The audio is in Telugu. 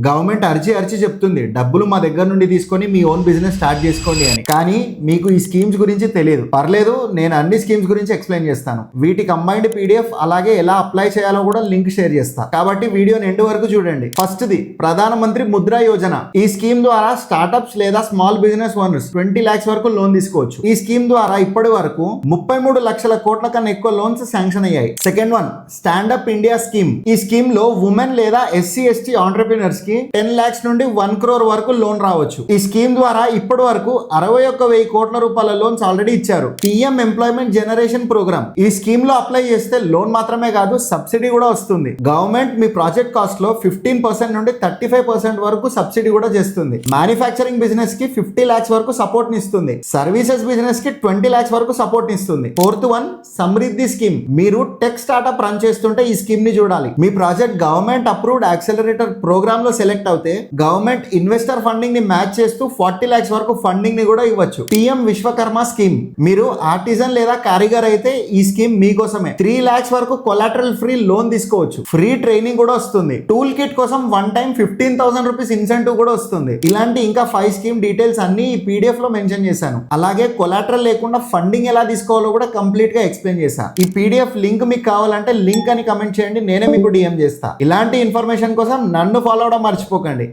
గవర్నమెంట్ అరిచి అరిచి చెప్తుంది డబ్బులు మా దగ్గర నుండి తీసుకొని మీ ఓన్ బిజినెస్ స్టార్ట్ చేసుకోండి అని. కానీ మీకు ఈ స్కీమ్స్ గురించి తెలియదు. పర్లేదు, నేను అన్ని స్కీమ్స్ గురించి ఎక్స్ప్లెయిన్ చేస్తాను. వీటి కంబైన్డ్ పీడిఎఫ్ అలాగే ఎలా అప్లై చేయాలో కూడా లింక్ షేర్ చేస్తా. కాబట్టి వీడియోని ఎండ్ వరకు చూడండి. ఫస్ట్ ది ప్రధానమంత్రి ముద్రా యోజన. ఈ స్కీమ్ ద్వారా స్టార్ట్అప్స్ లేదా స్మాల్ బిజినెస్ ఓనర్స్ 20 lakhs వరకు లోన్ తీసుకోవచ్చు. ఈ స్కీమ్ ద్వారా ఇప్పటి వరకు 33 లక్షల కోట్ల కన్నా ఎక్కువ లోన్స్ శాంక్షన్ అయ్యాయి. Second one, standup India scheme. ఈ స్కీమ్ లో ఉమెన్ లేదా SC/ST ఆంటర్ప్రినర్స్ కి 10 lakhs నుండి 1 crore వరకు లోన్ రావచ్చు. ఈ స్కీమ్ ద్వారా ఇప్పటి వరకు 61,000 కోట్ల రూపాయల లోన్స్ ఆల్రెడీ ఇచ్చారు. PM employment generation programme. ఈ స్కీమ్ లో అప్లై చేస్తే లోన్ మాత్రమే కాదు, సబ్సిడీ కూడా వస్తుంది. గవర్నమెంట్ మీ ప్రాజెక్ట్ కాస్ట్ లో 15% నుండి 35% వరకు సబ్సిడీ కూడా చేస్తుంది. మ్యానుఫ్యాక్చరింగ్ బిజినెస్ కి 50 lakhs వరకు సపోర్ట్ ఇస్తుంది. సర్వీసెస్ బిజినెస్ కి 20 lakhs వరకు సపోర్ట్ ఇస్తుంది. Fourth one, Samriddhi scheme. మీరు టెక్ స్టార్ట్అప్ రన్ చేస్తుంటే ఈ స్కీమ్ ని చూడాలి. మీ project government approved accelerator program లో సెలెక్ట్ అవుతే గవర్నమెంట్ ఇన్వెస్టర్ ఫండింగ్ ని మ్యాచ్ చేస్తూ 40 lakhs వరకు ఫండింగ్ ని కూడా ఇవ్వచ్చు. PM Vishwakarma scheme. మీరు ఆర్టిజన్ లేదా కారిగర్ అయితే ఈ స్కీమ్ మీకోసమే. 3 lakhs వరకు కొలాటరల్ ఫ్రీ లోన్ తీసుకోవచ్చు. ఫ్రీ ట్రైనింగ్ కూడా వస్తుంది. టూల్ కిట్ కోసం వన్ టైం 15,000 రూపీస్ ఇన్సెంటివ్ కూడా వస్తుంది. ఇలాంటి ఇంకా 5 స్కీమ్ డీటెయిల్స్ అన్ని ఈ PDF లో మెన్షన్ చేశాను. అలాగే కొలాటరల్ లేకుండా ఫండింగ్ ఎలా తీసుకోవాలో కూడా కంప్లీట్ గా ఎక్స్ప్లెయిన్ చేశాను. ఈ PDF లింక్ మీకు కావాలంటే లింక్ అని కమెంట్ చేయండి, నేనే మీకు DM చేస్తా. ఇలాంటి ఇన్ఫర్మేషన్ కోసం నన్ను ఫాలో అవడం మర్చిపోకండి.